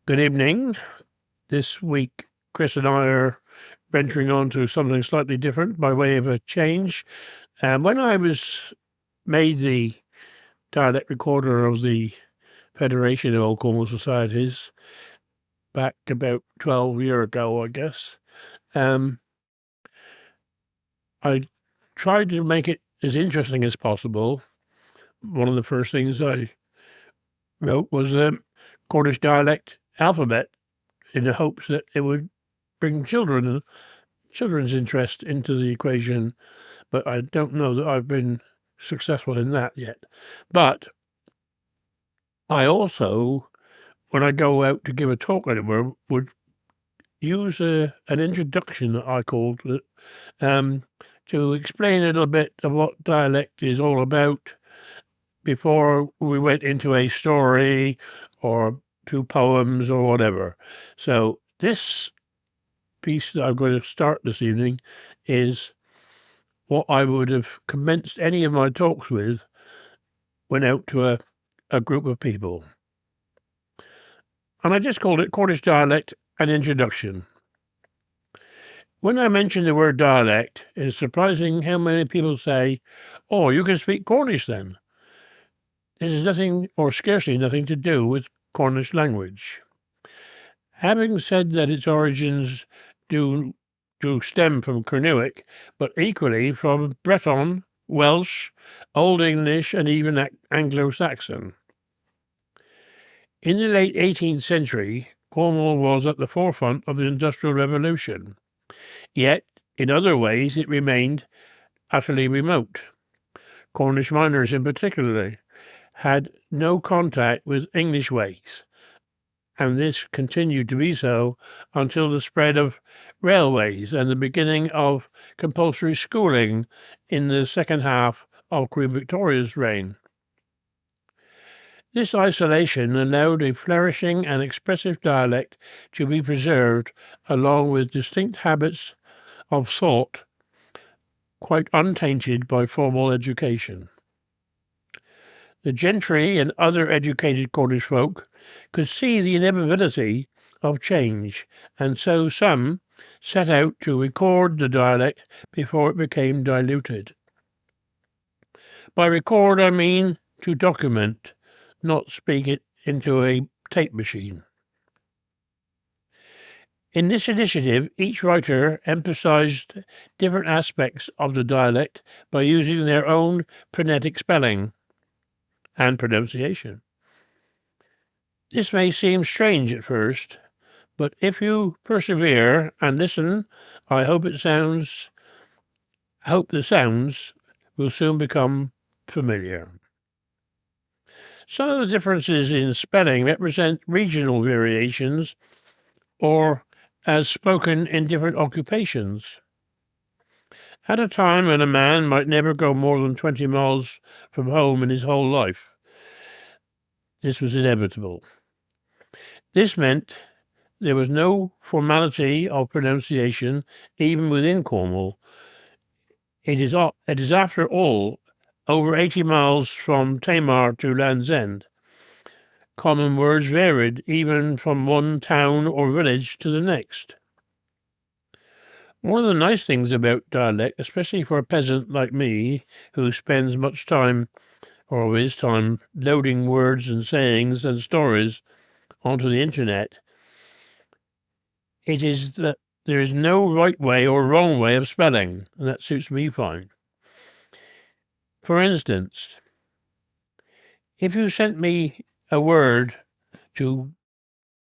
Good evening. This week, Chris and I are venturing on to something slightly different by way of a change. When I was made the Dialect Recorder of the Federation of Old Cornwall Societies back about 12 years ago, I guess, um, I tried to make it as interesting as possible. One of the first things I wrote was a Cornish dialect alphabet in the hopes that it would bring children's interest into the equation, but I don't know that I've been successful in that yet. But I also, when I go out to give a talk anywhere, would use an introduction that I called it, to explain a little bit of what dialect is all about before we went into a story or two poems or whatever. So this piece that I'm going to start this evening is what I would have commenced any of my talks with when out to a group of people. And I just called it Cornish Dialect, an introduction. When I mention the word dialect, it's surprising how many people say, "Oh, you can speak Cornish then." This has nothing or scarcely nothing to do with Cornish language. Having said that its origins do stem from Kernowic, but equally from Breton, Welsh, Old English, and even Anglo-Saxon. In the late 18th century, Cornwall was at the forefront of the Industrial Revolution. Yet, in other ways, it remained utterly remote. Cornish miners, in particular, had no contact with English ways, and this continued to be so until the spread of railways and the beginning of compulsory schooling in the second half of Queen Victoria's reign. This isolation allowed a flourishing and expressive dialect to be preserved, along with distinct habits of thought, quite untainted by formal education. The gentry and other educated Cornish folk could see the inevitability of change, and so some set out to record the dialect before it became diluted. By record, I mean to document, not speak it into a tape machine. In this initiative, each writer emphasized different aspects of the dialect by using their own phonetic spelling and pronunciation. This may seem strange at first, but if you persevere and listen, I hope the sounds will soon become familiar. Some of the differences in spelling represent regional variations or as spoken in different occupations. At a time when a man might never go more than 20 miles from home in his whole life, this was inevitable. This meant there was no formality of pronunciation even within Cornwall. It is after all over 80 miles from Tamar to Land's End. Common words varied even from one town or village to the next. One of the nice things about dialect, especially for a peasant like me, who spends much time, or his time, loading words and sayings and stories onto the internet, it is that there is no right way or wrong way of spelling, and that suits me fine. For instance, if you sent me a word to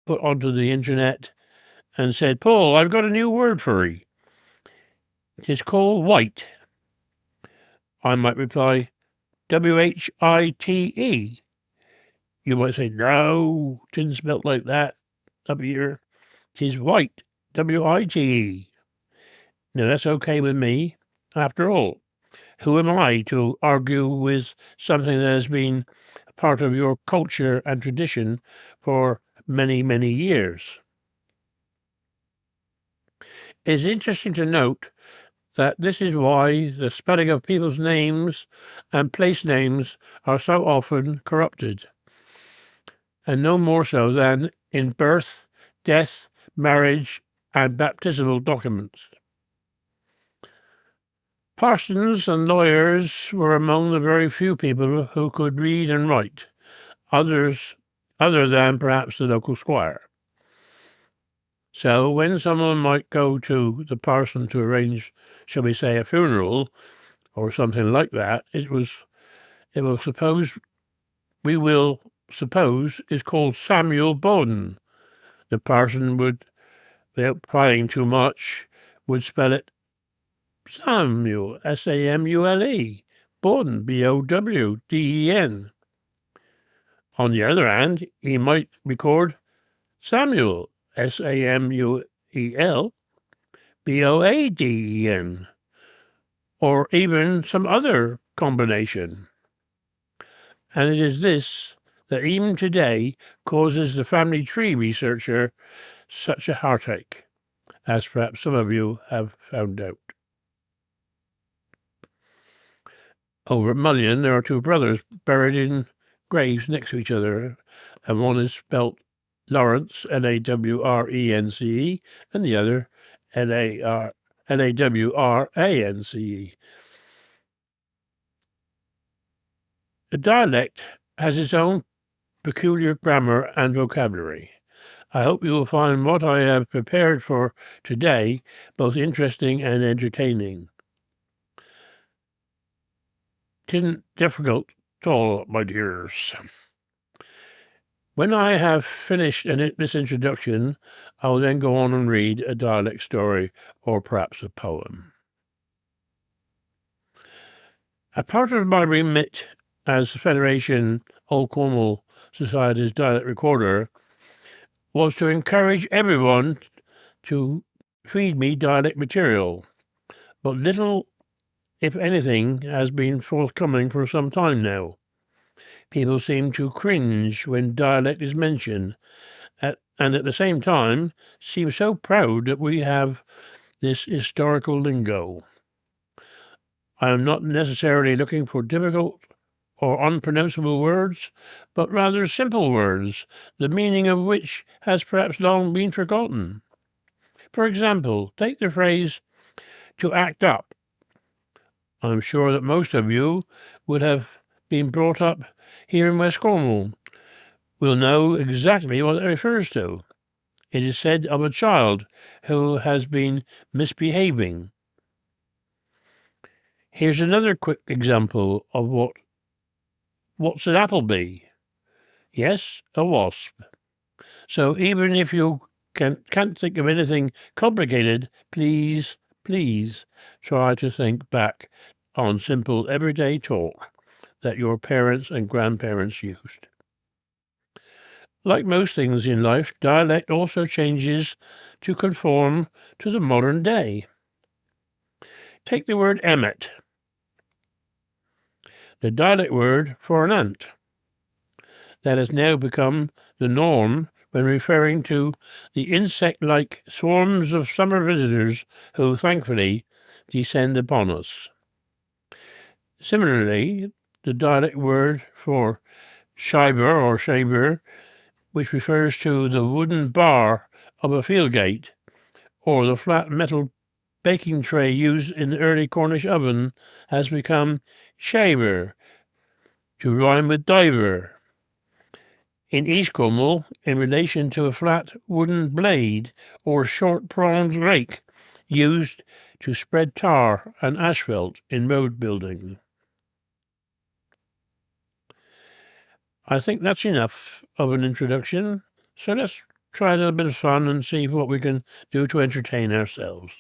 put onto the internet and said, "Paul, I've got a new word for you. It is called white," I might reply, WHITE. You might say, "No, it isn't spelt like that up here. It is white, WITE. Now, that's okay with me. After all, who am I to argue with something that has been part of your culture and tradition for many, many years? It's interesting to note that this is why the spelling of people's names and place names are so often corrupted, and no more so than in birth, death, marriage, and baptismal documents. Parsons and lawyers were among the very few people who could read and write, other than perhaps the local squire. So when someone might go to the parson to arrange, shall we say, a funeral or something like that, we will suppose is called Samuel Bowden. The parson would, without prying too much, would spell it Samuel, Samule, Bowden, Bowden. On the other hand, he might record Samuel, Samuel, Boaden, or even some other combination. And it is this that even today causes the family tree researcher such a heartache, as perhaps some of you have found out. Over at Mullion, there are two brothers buried in graves next to each other, and one is spelt Lawrence, Lawrence, and the other Lawrance. The dialect has its own peculiar grammar and vocabulary. I hope you will find what I have prepared for today both interesting and entertaining. Tisn't difficult at all, my dears. When I have finished this introduction, I will then go on and read a dialect story or perhaps a poem. A part of my remit as Federation Old Cornwall Society's Dialect Recorder was to encourage everyone to feed me dialect material, but little, if anything, has been forthcoming for some time now. People seem to cringe when dialect is mentioned, and at the same time seem so proud that we have this historical lingo. I am not necessarily looking for difficult or unpronounceable words, but rather simple words, the meaning of which has perhaps long been forgotten. For example, take the phrase, to act up. I'm sure that most of you would have been brought up here in West Cornwall will know exactly what it refers to. It is said of a child who has been misbehaving. Here's another quick example of what's an applebee? Yes, a wasp. So even if you can't think of anything complicated, please try to think back on simple everyday talk that your parents and grandparents used. Like most things in life, dialect also changes to conform to the modern day. Take the word emmet, the dialect word for an ant. That has now become the norm when referring to the insect-like swarms of summer visitors who, thankfully, descend upon us. Similarly, the dialect word for shiver or shaver, which refers to the wooden bar of a field gate, or the flat metal baking tray used in the early Cornish oven, has become shaver, to rhyme with diver. In East Cornwall, in relation to a flat wooden blade or short-pronged rake used to spread tar and asphalt in road building. I think that's enough of an introduction, so let's try a little bit of fun and see what we can do to entertain ourselves.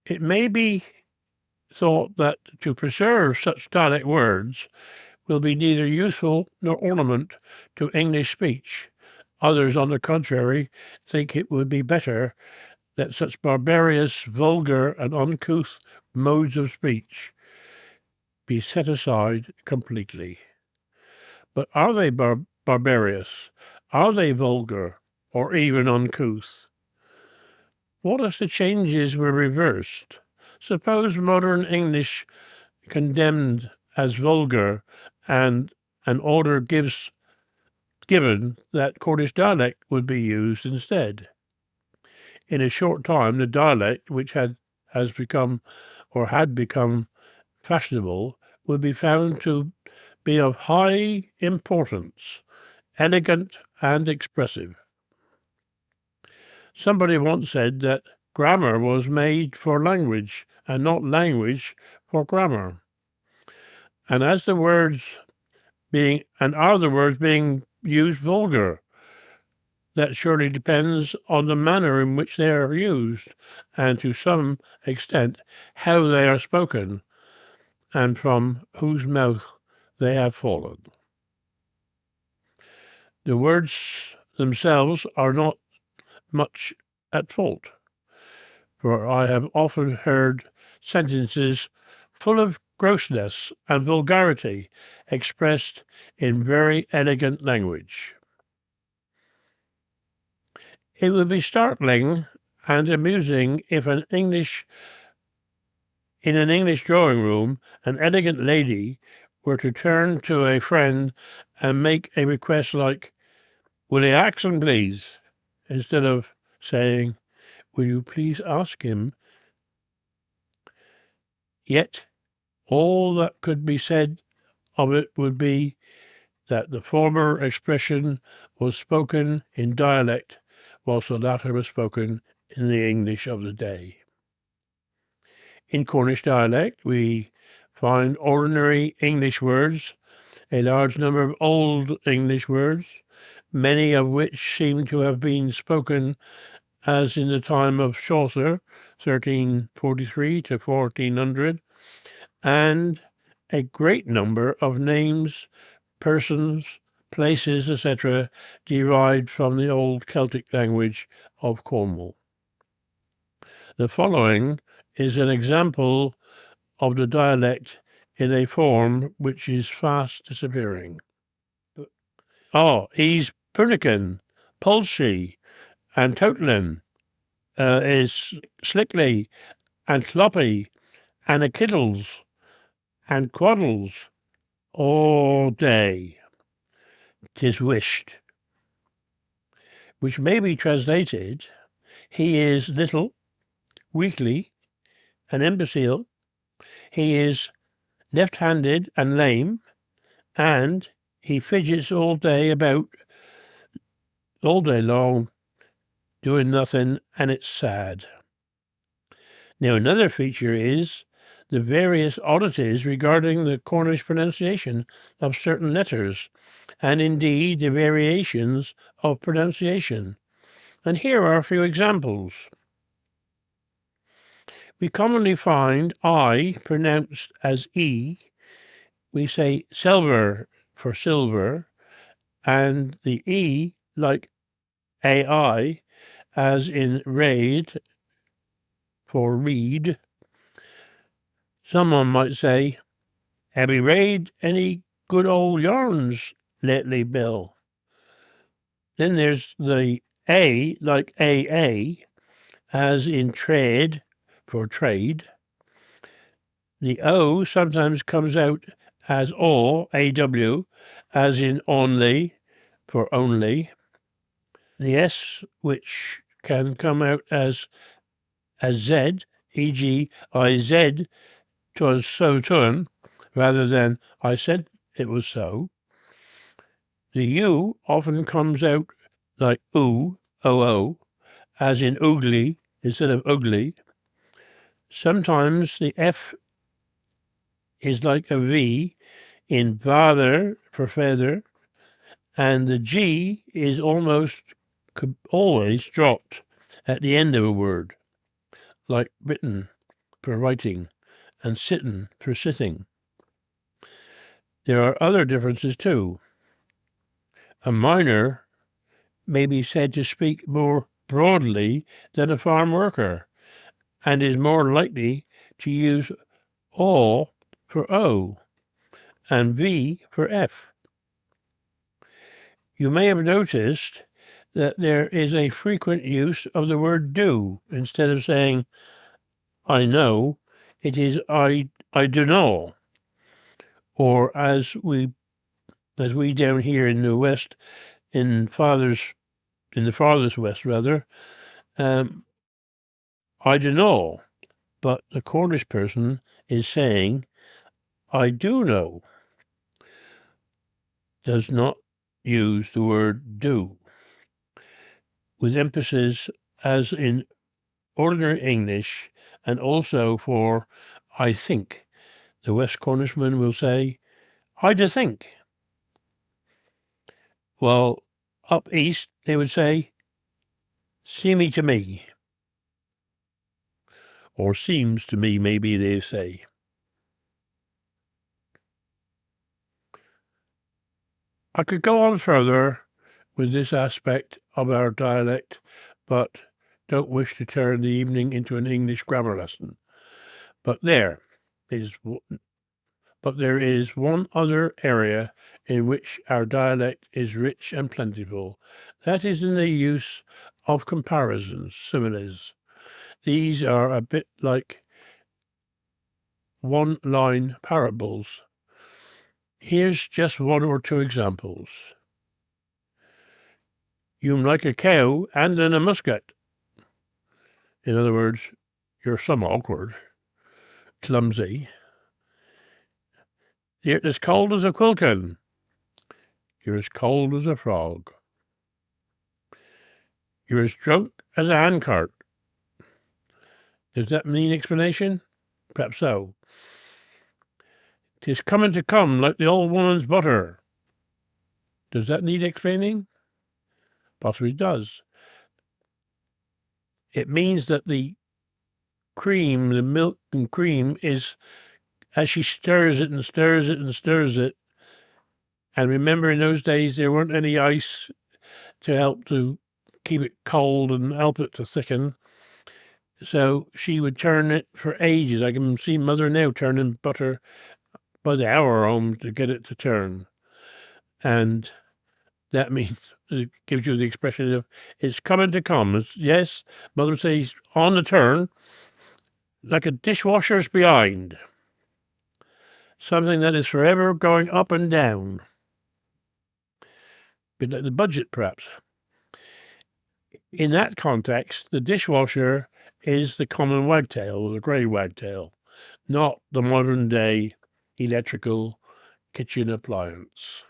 It may be thought that to preserve such dialect words will be neither useful nor ornament to English speech. Others, on the contrary, think it would be better that such barbarous, vulgar, and uncouth modes of speech be set aside completely. But are they barbarous? Are they vulgar, or even uncouth? What if the changes were reversed? Suppose modern English condemned as vulgar and an order gives given that Cornish dialect would be used instead. In a short time, the dialect, which had become fashionable, would be found to be of high importance, elegant and expressive. Somebody once said that grammar was made for language and not language for grammar. And are the words being used vulgar? That surely depends on the manner in which they are used, and to some extent how they are spoken, and from whose mouth they have fallen. The words themselves are not much at fault, for I have often heard sentences full of grossness and vulgarity expressed in very elegant language. It would be startling and amusing if in an English drawing room, an elegant lady were to turn to a friend and make a request like, "Will you ask him, please?" instead of saying, "Will you please ask him?" Yet all that could be said of it would be that the former expression was spoken in dialect, whilst the latter was spoken in the English of the day. In Cornish dialect, we find ordinary English words, a large number of Old English words, many of which seem to have been spoken as in the time of Chaucer, 1343 to 1400, and a great number of names, persons, places, etc., derived from the old Celtic language of Cornwall. The following is an example of the dialect in a form which is fast disappearing. He's Pernican, Pulsey, and Totlin is Slickly, and Sloppy, and a Kiddles, and Quaddles, all day. 'Tis wished, which may be translated, he is little, weakly, an imbecile, he is left-handed and lame, and he fidgets all day long, doing nothing, and it's sad. Now, another feature is the various oddities regarding the Cornish pronunciation of certain letters, and indeed the variations of pronunciation. And here are a few examples. We commonly find I pronounced as E. We say silver for silver, and the E like AI, as in raid for read. Someone might say, "Have you read any good old yarns lately, Bill?" Then there's the A like AA, as in trade for trade. The O sometimes comes out as AW, as in only for only. The S, which can come out as Z, e.g. I said 'twas so turn, rather than I said it was so. The U often comes out like OO, as in oogly instead of ugly. Sometimes the F is like a V in father for feather, and the G is almost always dropped at the end of a word, like written for writing and sitten for sitting. There are other differences too. A miner may be said to speak more broadly than a farm worker, and is more likely to use O for O and V for F. You may have noticed that there is a frequent use of the word do. Instead of saying I know, it is I do know. Or as we down here in the West in the farthest west rather, I don't know, but the Cornish person is saying, I do know, does not use the word do, with emphasis as in ordinary English, and also for I think. The West Cornishman will say, I do think. Well, up east they would say, seemy to me. Or seems to me, maybe they say. I could go on further with this aspect of our dialect, but don't wish to turn the evening into an English grammar lesson. But there is one other area in which our dialect is rich and plentiful. That is in the use of comparisons, similes. These are a bit like one-line parables. Here's just one or two examples. You'm like a cow and in a musket. In other words, you're some awkward, clumsy. You're as cold as a quilkin. You're as cold as a frog. You're as drunk as a handcart. Does that need explanation? Perhaps so. 'Tis coming to come like the old woman's butter. Does that need explaining? Possibly does. It means that the cream, the milk and cream, is as she stirs it and stirs it and stirs it. And remember, in those days, there weren't any ice to help to keep it cold and help it to thicken. So she would turn it for ages. I can see Mother now turning butter by the hour home to get it to turn. And that means it gives you the expression of it's coming to come. Yes, Mother says on the turn, like a dishwasher's behind. Something that is forever going up and down. Bit like the budget, perhaps. In that context, the dishwasher is the common wagtail, or the grey wagtail, not the modern day electrical kitchen appliance.